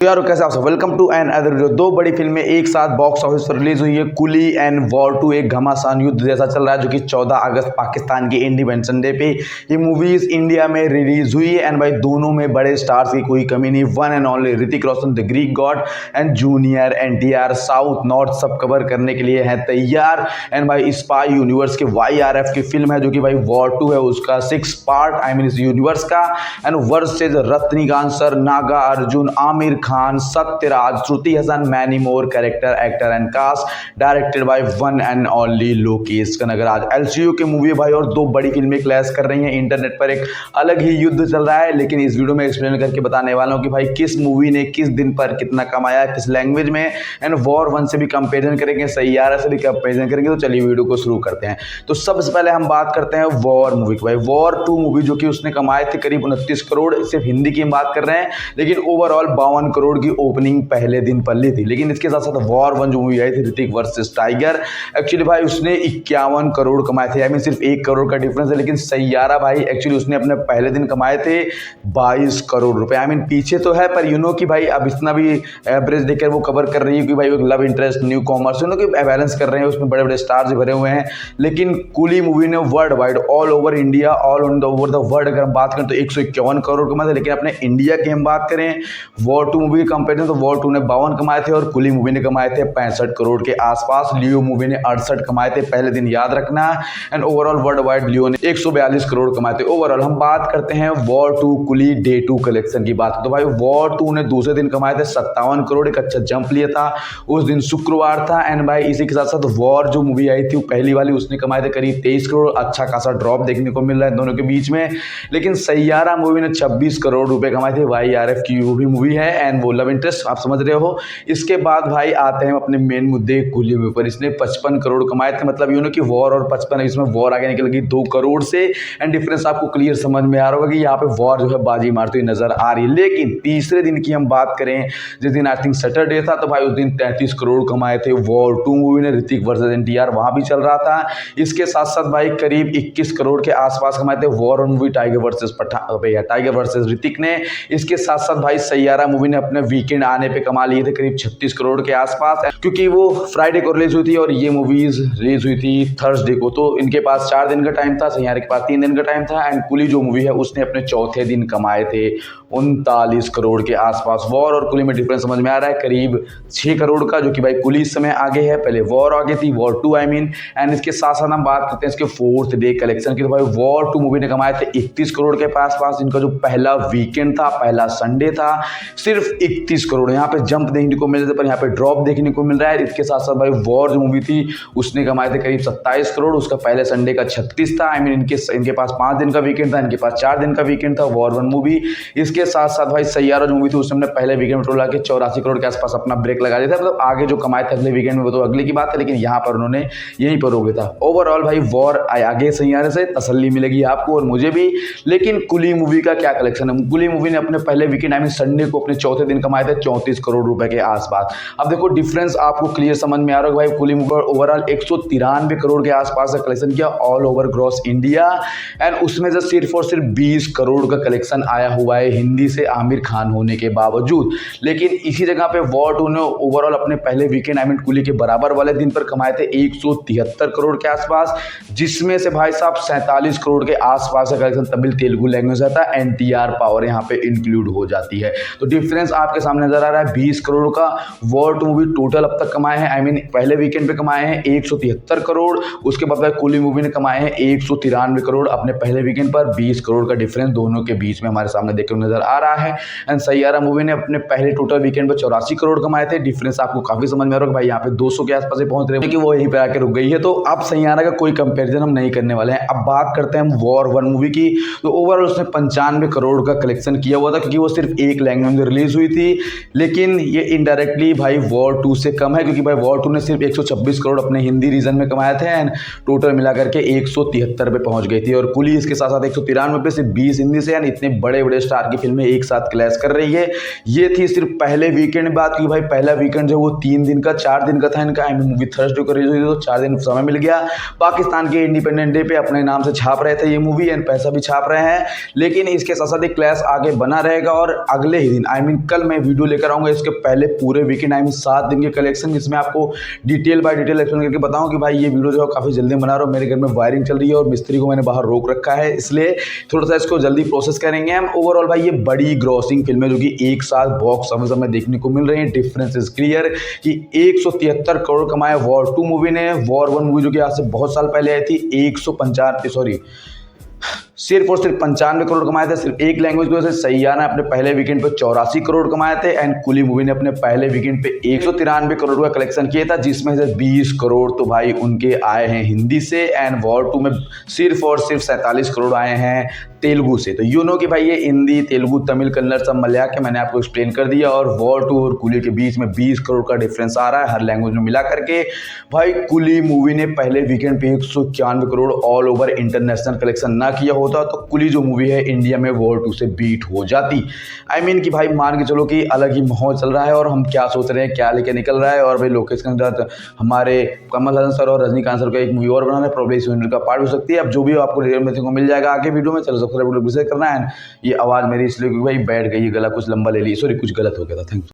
तो यार कैसे आप सब, welcome to another video. दो बड़ी फिल्में एक साथ बॉक्स ऑफिस पर रिलीज हुई है। कुली एंड वॉर 2 एक घमासान युद्ध जैसा चल रहा है, जो कि 14 अगस्त पाकिस्तान के इंडिपेंडेंस डे पे ये मूवीज इंडिया में रिलीज हुई है। एंड भाई दोनों में बड़े स्टार्स की कोई कमी नहीं। One and only Hrithik Roshan the Greek God and junior NTR south north सब कवर करने के लिए है तैयार। एंड भाई स्पाई यूनिवर्स के YRF की फिल्म है, जो कि भाई वॉर 2 है उसका 6 पार्ट इस यूनिवर्स का। And verses Rajinikanth sir, Naga Arjun, Aamir Khan, Sathyaraj, Shruti Haasan, many more character actor and cast, directed by one and only Lokesh Kanagaraj. LCU की मूवी भाई और दो बड़ी फिल्में क्लैश कर रही हैं। इंटरनेट पर एक अलग ही युद्ध चल रहा है, लेकिन इस वीडियो में एक्सप्लेन करके बताने वाला हूं कि भाई किस मूवी ने किस दिन पर कितना कमाया, किस लैंग्वेज में। एंड वॉर 1 से भी कंपेरिजन करेंगे, सैयारा से भी कंपेरिजन करेंगे। तो चलिए वीडियो को शुरू करते हैं। तो सबसे पहले हम बात करते हैं वॉर मूवी की। भाई वॉर 2 मूवी जो कि उसने कमाए थे करीब 29 करोड़, सिर्फ हिंदी की हम बात कर रहे हैं, लेकिन ओवरऑल 52 करोड़ की ओपनिंग पहले दिन पर ली थी। लेकिन इसके साथ साथ वॉर 1 जो मूवी आई थी ऋतिक वर्सेस टाइगर, एक्चुअली भाई उसने 51 करोड़ कमाए थे। सिर्फ 1 करोड़ का डिफरेंस है। लेकिन सैयारा भाई एक्चुअली उसने अपने पहले दिन कमाए थे 22 करोड़ रुपए। पीछे तो है, पर कि भाई अब इतना भी एवरेज देकर वो कवर कर रही है कि भाई love interest, new commerce balance कर रहे हैं, उसमें बड़े बड़े स्टार्स भरे हुए हैं। लेकिन कुली मूवी ने world wide, all over India, all over the world अगर हम बात करें तो 151 करोड़ कमाए थे। लेकिन अपने इंडिया की हम बात करें वॉर 2 मूवी के कंपेरिजन, तो वॉर 2 ने 52 कमाए थे और कुली मूवी ने कमाए थे 65 करोड़ के आसपास। लियो मूवी ने 68 कमाए थे पहले दिन, याद रखना। एंड ओवरऑल वर्ल्ड वाइड लियो ने 142 करोड़ कमाए थे। ओवरऑल हम बात करते हैं वॉर 2 कुली डे 2 कलेक्शन की बात, तो भाई वॉर 2 ने दूसरे दिन कमाए थे 57 करोड़, एक अच्छा जंप लिया था। उस दिन शुक्रवार था। एंड भाई इसी के साथ साथ वॉर जो मूवी आई थी पहली वाली, उसने कमाए थे करीब 23 करोड़। अच्छा खासा ड्रॉप देखने को मिल रहा है दोनों के बीच में। लेकिन सैयारा मूवी ने 26 करोड़ रुपए कमाए थे। YRF की वो भी मूवी है एंड वो लव इंटरेस्ट, आप समझ रहे हो। इसके बाद भाई आते हैं अपने मेन मुद्दे कुली मूवी पर। इसने 55 करोड़ कमाए थे। मतलब कि वॉर और 55, इसमें वॉर आगे निकल गई 2 करोड़ से। एंड डिफरेंस आपको क्लियर समझ में आ रहा होगा कि यहाँ पे वॉर जो है बाजी मारती हुई नजर आ रही है। लेकिन तीसरे दिन की हम बात करें, जिस दिन आई थिंक सैटरडे था, तो भाई उस दिन 33 करोड़ कमाए थे वॉर 2 मूवी ने। ऋतिक वर्सेस एनटीआर वहां भी चल रहा था। इसके साथ साथ भाई करीब 21 करोड़ के आसपास कमाए थे war movie tiger versus Hrithik ने। इसके साथ साथ भाई सैयारा मूवी ने अपने वीकेंड आने पे कमा लिए थे करीब 36 करोड़ के आसपास, क्योंकि वो फ्राइडे को रिलीज हुई थी और ये मूवीज रिलीज हुई थी थर्सडे को। तो इनके पास 4 दिन का टाइम था, सैयारा के पास 3 दिन का टाइम था। एंड कुली जो मूवी है उसने अपने चौथे दिन कमाए थे 39 करोड़ के आसपास। वॉर और कुली में डिफरेंस समझ में आ रहा है, करीब 6 करोड़ का, जो कि भाई कुली इस समय आगे है, पहले वॉर आगे थी, वॉर 2 एंड इसके साथ साथ हम बात करते हैं इसके 4th डे कलेक्शन की। तो भाई वॉर 2 मूवी ने कमाए थे 31 करोड़ के आसपास। इनका जो पहला वीकेंड था, पहला संडे था, सिर्फ 31 करोड़। यहाँ पे जंप देखने को मिल रहा है, पर यहाँ पे ड्रॉप देखने को मिल रहा है। इसके साथ साथ भाई वॉर जो मूवी थी उसने कमाए थे करीब 27 करोड़, उसका पहले संडे का 36 था। इनके पास 5 दिन का वीकेंड था, इनके पास 4 दिन का वीकेंड था वॉर 1 मूवी। इसके साथ साथ भाई सैयारा जो मूवी थी उसने पहले वीकेंड में टोटल आके 84 करोड़ के आसपास अपना ब्रेक लगा दिया था। मतलब आगे जो कमाए थे अगले वीकेंड में वो तो अगले की बात है, लेकिन यहाँ पर उन्होंने यहीं पर रोक दिया था। ओवरऑल भाई वॉर आगे सैयारे से तसल्ली मिलेगी आपको और मुझे भी। लेकिन कुली मूवी का क्या कलेक्शन है? कुली मूवी ने अपने पहले वीकेंड संडे को अपने चौथे दिन कमाए थे 34 करोड़ रुपए के आसपास। अब देखो डिफरेंस आपको क्लियर समझ में आ रहा है भाई। कुली मूवी पर ओवरऑल 193 करोड़ के आसपास का कलेक्शन किया all over gross India. And उसमें से सिर्फ और सिर्फ 20 करोड़ का कलेक्शन आया हुआ है हिंदी से, आमिर खान होने के बावजूद। लेकिन इसी जगह पे वॉर 2 ने ओवरऑल अपने पहले वीकेंड कुली के बराबर वाले दिन पर कमाए थे 173 करोड़ के आसपास, जिसमें से भाई साहब 47 करोड़ के आसपास का कलेक्शन तमिल तेलुगु लैंग्वेज आता है। NTR पावर यहाँ पे इंक्लूड हो जाती है। तो डिफरेंस आपके सामने नजर आ रहा है 20 करोड़ का। वॉर 2 मूवी टोटल अब तक कमाए हैं, पहले वीकेंड पे कमाए हैं 173 करोड़। उसके बाद कुली मूवी ने कमाए हैं 193 करोड़ अपने पहले वीकेंड पर। 20 करोड़ का डिफरेंस दोनों के बीच में हमारे सामने देखने को नजर आ रहा है। एंड सैयारा मूवी ने अपने पहले टोटल वीकेंड पर 84 करोड़ कमाए थे। डिफरेंस आपको काफी समझ में आ रहा है भाई, यहाँ पे 200 के आसपास पहुंच रहे हैं कि वो यहीं पे आके रुक गई है। तो अब सैयारा का कोई कंपैरिजन हम नहीं करने वाले हैं। अब बात करते हैं हम वॉर 1 मूवी की। तो ओवरऑल उसने 95 करोड़ का कलेक्शन किया हुआ था, क्योंकि वो सिर्फ एक लैंग्वेज में रिलीज हुई थी। लेकिन ये इनडायरेक्टली भाई वॉर 2 से कम है, क्योंकि भाई वॉर 2 ने सिर्फ 126 करोड़ अपने हिंदी रीजन में कमाए थे। एंड टोटल मिलाकर के 173 पे पहुंच गई थी। और कुली इसके साथ साथ 193 पे, सिर्फ 20 हिंदी से। यानी इतने बड़े बड़े स्टार की फिल्में एक साथ क्लैश कर रही है। ये थी सिर्फ पहले वीकेंड में बात की भाई। पहला वीकेंड जो वो 3 दिन का 4 दिन का था इनका। मूवी थर्सडे को रिलीज हुई तो 4 दिन समय मिल गया। पाकिस्तान के इंडिपेंडेंस डे पे अपने नाम से छाप रहे थे ये मूवी एंड पैसा भी छाप रहे हैं। लेकिन इसके साथ साथ एक क्लैश आगे बना रहेगा और अगले ही दिन कल मैं वीडियो लेकर आऊँगा इसके पहले पूरे वीकेंड आई मीन 7 दिन के कलेक्शन, जिसमें आपको डिटेल बाय डिटेल एक्सप्लेन करके बताऊँ कि भाई ये वीडियो जो है काफ़ी जल्दी बना रहा हूँ। मेरे घर में वायरिंग चल रही है और मिस्त्री को मैंने बाहर रोक रखा है, इसलिए थोड़ा सा इसको जल्दी प्रोसेस करेंगे हम। ओवरऑल भाई ये बड़ी ग्रॉसिंग फिल्में जो कि एक साथ बॉक्स ऑफिस में देखने को मिल रही है। डिफरेंस इज क्लियर कि 173 करोड़ कमाए वॉर 2 मूवी ने। वॉर 1 मूवी जो कि आज से बहुत साल पहले आई थी सिर्फ और सिर्फ 95 करोड़ कमाए थे। सिर्फ एक लैंग्वेज की वजह से सैयारा ने अपने पहले वीकेंड पे 84 करोड़ कमाए थे एंड कुली मूवी ने अपने पहले वीकेंड पे 193 करोड़ का कलेक्शन किया था, जिसमें से 20 करोड़ तो भाई उनके आए हैं हिंदी से एंड वॉर 2 में सिर्फ और सिर्फ 47 करोड़ आए हैं तेलुगु से। तो यू नो कि भाई ये हिंदी, तेलुगु, तमिल, कन्नड़ सब मिला के मैंने आपको एक्सप्लेन कर दिया। और वॉर 2 और कुली के बीच में 20 करोड़ का डिफरेंस आ रहा है हर लैंग्वेज में मिला करके। भाई कुली मूवी ने पहले वीकेंड पे 191 crore all over international collection ना किया होता तो कुली जो मूवी है इंडिया में वॉर 2 से बीट हो जाती। आई मीन कि भाई मान के चलो कि अलग ही माहौल चल रहा है और हम क्या सोच रहे हैं, क्या लेके निकल रहा है। और भाई लोकेश के हमारे कमल हसन सर और रजनीकांत सर का एक मूवी और बनाना है, प्रॉब्लम इस यूनिट का पार्ट हो सकती है। अब जो भी हो आपको डिटेल में देखने को मिल जाएगा आगे वीडियो में। चलो सबसे करना है। ये आवाज़ मेरी इसलिए क्योंकि भाई बैठ गई, गला कुछ लंबा ले ली, सॉरी कुछ गलत हो गया था। Thank you.